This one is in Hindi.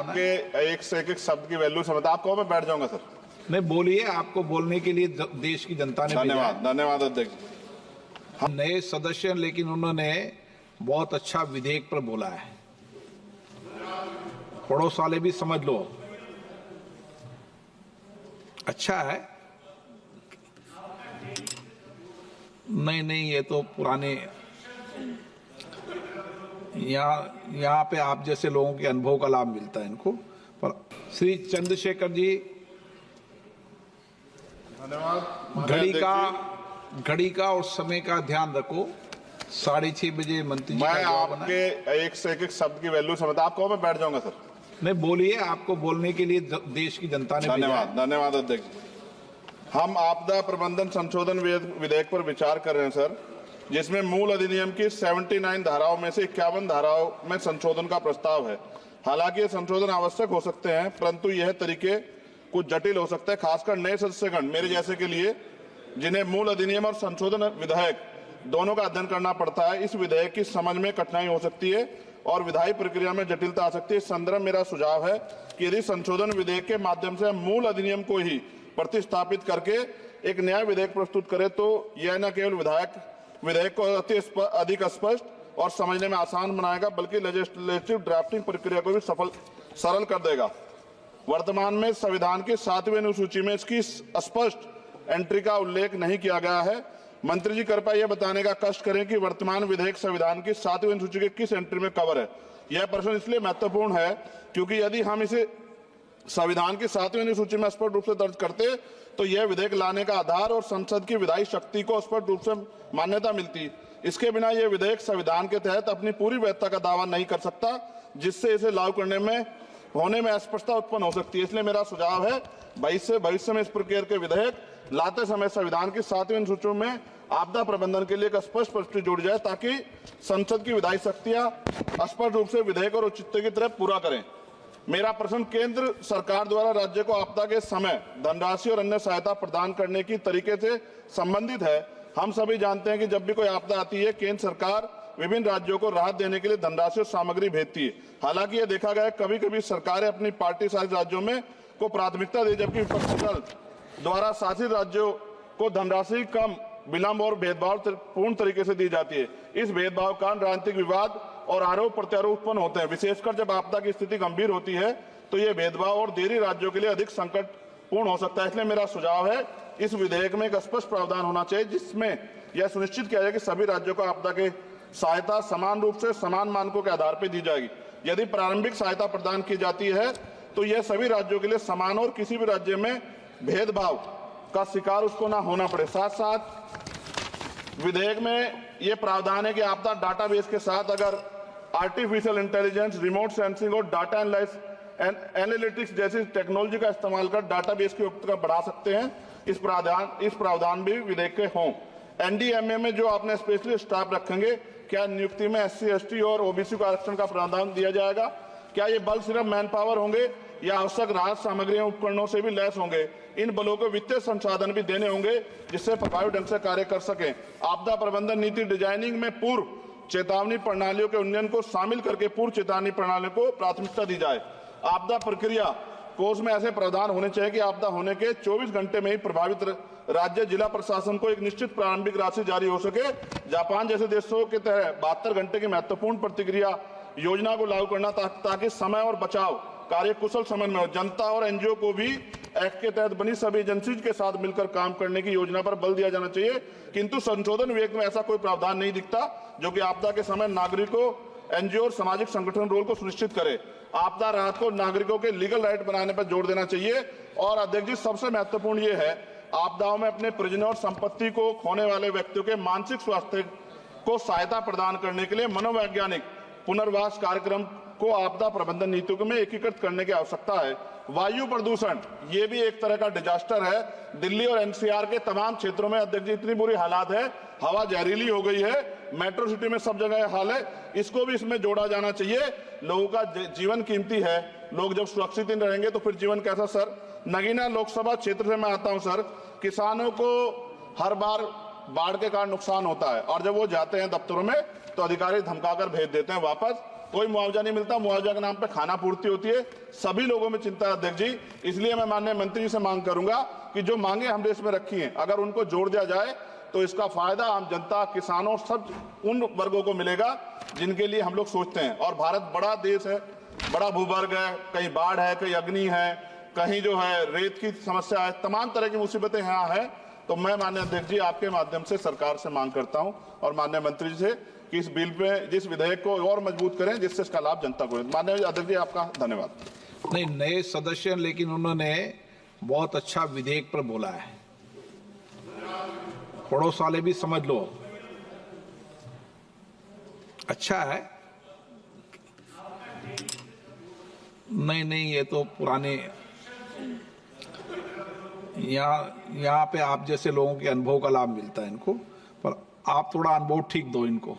आपके एक से एक शब्द की वैल्यू समझता। आप कहो मैं बैठ जाऊंगा सर। नहीं बोलिए, आपको बोलने के लिए देश की जनता ने भेजा है। धन्यवाद धन्यवाद अध्यक्ष। नए सदस्य हैं, लेकिन उन्होंने बहुत अच्छा विधेयक पर बोला है। पड़ोस वाले भी समझ लो, अच्छा है। नहीं, ये तो पुराने, यहाँ पे आप जैसे लोगों के अनुभव का लाभ मिलता है इनको। पर श्री चंद्रशेखर जी, धन्यवाद। घड़ी का और समय का ध्यान रखो। 6:30 बजे मंत्री जी का मैं जवाब आना है। आपके एक से एक शब्द की वैल्यू समझता। आप कहो मैं बैठ जाऊंगा सर। नहीं बोलिए, आपको बोलने के लिए देश की जनता ने भेजा है। धन्यवाद धन्यवाद अध्यक्ष। हम आपदा प्रबंधन संशोधन विधेयक पर विचार कर रहे हैं सर, जिसमें मूल अधिनियम की 79 धाराओं में से 51 धाराओं में संशोधन का प्रस्ताव है। हालांकि ये संशोधन आवश्यक हो सकते हैं, परंतु यह तरीके कुछ जटिल हो सकते हैं, खासकर नए सदस्यगण मेरे जैसे के लिए, जिन्हें मूल अधिनियम और संशोधन विधेयक दोनों का अध्ययन करना पड़ता है। इस विधेयक की समझ में कठिनाई हो सकती है और विधायी प्रक्रिया में जटिलता आ सकती है। इस संदर्भ में मेरा सुझाव है कि यदि संशोधन विधेयक के माध्यम से हम मूल अधिनियम को ही प्रतिस्थापित करके एक नया विधेयक प्रस्तुत करें, तो यह न केवल विधेयक को अधिक स्पष्ट और समझने में आसान बनाएगा, बल्कि लेजिस्लेटिव ड्राफ्टिंग प्रक्रिया को भी सरल कर देगा। वर्तमान में संविधान की 7वीं अनुसूची में इसकी स्पष्ट एंट्री का उल्लेख नहीं किया गया है। मंत्री जी कृपया यह बताने का कष्ट करें कि वर्तमान विधेयक संविधान की 7वीं अनुसूची के किस एंट्री में कवर है। यह प्रश्न इसलिए महत्वपूर्ण है क्योंकि यदि हम इसे संविधान की 7वीं अनुसूची में स्पष्ट रूप से दर्ज करते तो यह विधेयक लाने का आधार और संसद की विधायी शक्ति को स्पष्ट रूप से मान्यता मिलती। इसके बिना यह विधेयक संविधान के तहत अपनी पूरी वैधता का दावा नहीं कर सकता, जिससे इसे लागू करने में होने में अस्पष्टता उत्पन्न हो सकती है। इसलिए मेरा सुझाव है भविष्य में इस प्रकार के विधेयक लाते समय संविधान की 7वीं अनुसूची में आपदा प्रबंधन के लिए एक स्पष्ट प्रविष्टि जोड़ी जाए, ताकि संसद की विधायी शक्तियां स्पष्ट रूप से विधेयक और औचित्य की तरफ पूरा करें। मेरा प्रश्न केंद्र सरकार द्वारा राज्य को आपदा के समय धनराशि और अन्य सहायता प्रदान करने की तरीके से संबंधित है। हम सभी जानते हैं कि जब भी कोई आपदा आती है, केंद्र सरकार विभिन्न राज्यों को राहत देने के लिए धनराशि और सामग्री भेजती है। हालांकि यह देखा गया है कभी कभी सरकारें अपनी पार्टी शासित राज्यों में को प्राथमिकता दी, जबकि विपक्षी दल द्वारा शासित राज्यों को धनराशि कम, विलंब और भेदभाव पूर्ण तरीके से दी जाती है। इस भेदभाव का राजनीतिक विवाद और आरोप प्रत्यारोप उत्पन्न होते हैं। विशेषकर जब आपदा की स्थिति गंभीर होती है तो यह भेदभाव और देरी राज्यों के लिए अधिक संकटपूर्ण हो सकता है। इसलिए मेरा सुझाव है इस विधेयक में एक स्पष्ट प्रावधान होना चाहिए, जिसमें यह सुनिश्चित किया जाए कि सभी राज्यों को आपदा के सहायता समान रूप से समान मानकों के आधार पर दी जाएगी। यदि प्रारंभिक सहायता प्रदान की जाती है तो यह सभी राज्यों के लिए समान और किसी भी राज्य में भेदभाव का शिकार उसको ना होना पड़े। साथ साथ विधेयक में यह प्रावधान है कि आपदा डाटाबेस के साथ अगर आर्टिफिशियल इंटेलिजेंस, रिमोट सेंसिंग और डाटा एनालिटिक्स जैसी टेक्नोलॉजी का इस्तेमाल कर डाटाबेस की उपलब्धता बढ़ा सकते हैं। इस प्रावधान भी विधेयक के हों। एनडीएमए में जो आपने स्पेशली स्टाफ रखेंगे, क्या नियुक्ति में SC, ST और OBC को आरक्षण का प्रावधान दिया जाएगा? क्या ये बल सिर्फ मैन पावर होंगे या आवश्यक राहत सामग्रियों उपकरणों से भी लैस होंगे? इन बलों को वित्तीय संसाधन भी देने होंगे जिससे प्रभावी ढंग से कार्य कर सकें। आपदा प्रबंधन नीति डिजाइनिंग में पूर्व चेतावनी प्रणालियों के उन्नयन को शामिल करके पूर्व चेतावनी प्रणालियों को प्राथमिकता दी जाए। आपदा प्रक्रिया कोष में ऐसे प्रावधान होने चाहिए कि आपदा होने के 24 घंटे में ही प्रभावित राज्य जिला प्रशासन को एक निश्चित प्रारंभिक राशि जारी हो सके। जापान जैसे देशों के तहत 72 घंटे की महत्वपूर्ण प्रतिक्रिया योजना को लागू करना, ताकि समय और बचाव कार्य कुशल समन्वय हो। जनता और NGO को भी एक्ट के तहत बनी सभी एजेंसीज के साथ मिलकर काम करने की योजना पर बल दिया जाना चाहिए, किंतु संशोधन विधेयक में ऐसा कोई प्रावधान नहीं दिखता जो कि आपदा के समय नागरिकों, NGO और सामाजिक संगठन रोल को सुनिश्चित करे। आपदा राहत को नागरिकों के लीगल राइट बनाने पर जोर देना चाहिए। और अध्यक्ष जी, सबसे महत्वपूर्ण ये है, आपदाओं में अपने परिजनों और संपत्ति को खोने वाले व्यक्तियों के मानसिक स्वास्थ्य को सहायता प्रदान करने के लिए मनोवैज्ञानिक पुनर्वास कार्यक्रम को आपदा प्रबंधन नीतियों में एकीकृत करने की आवश्यकता है। वायु प्रदूषण ये भी एक तरह का डिजास्टर है। दिल्ली और NCR के तमाम क्षेत्रों में अध्यक्ष जी इतनी बुरी हालात है, हवा जहरीली हो गई है, मेट्रो सिटी में सब जगह हाल है। इसको भी इसमें जोड़ा जाना चाहिए। लोगों का जीवन कीमती है, लोग जब सुरक्षित नहीं रहेंगे तो फिर जीवन कैसा? सर, नगीना लोकसभा क्षेत्र से मैं आता हूं सर। किसानों को हर बार बाढ़ के कारण नुकसान होता है और जब वो जाते हैं दफ्तरों में तो अधिकारी धमकाकर भेज देते हैं वापस। कोई मुआवजा नहीं मिलता, मुआवजा के नाम पे खाना पूर्ति होती है। सभी लोगों में चिंता है अध्यक्ष जी, इसलिए मैं माननीय मंत्री जी से मांग करूंगा कि जो मांगे हम देश में रखी हैं, अगर उनको जोड़ दिया जाए तो इसका फायदा आम जनता, किसानों, सब उन वर्गों को मिलेगा जिनके लिए हम लोग सोचते हैं। और भारत बड़ा देश है, बड़ा भूवर्ग है, कहीं बाढ़ है, कहीं अग्नि है, कहीं जो है रेत की समस्या है, तमाम तरह की मुसीबतें यहाँ है। तो मैं माननीय अध्यक्ष जी आपके माध्यम से सरकार से मांग करता हूं और माननीय मंत्री जी से कि इस बिल पे, जिस विधेयक को और मजबूत करें जिससे इसका लाभ जनता को। माननीय अध्यक्ष जी आपका धन्यवाद। नहीं, नए सदस्य, लेकिन उन्होंने बहुत अच्छा विधेयक पर बोला है। पड़ोस वाले भी समझ लो, अच्छा है। नहीं, ये तो पुराने, यहाँ पे आप जैसे लोगों के अनुभव का लाभ मिलता है इनको, पर आप थोड़ा अनुभव ठीक दो इनको।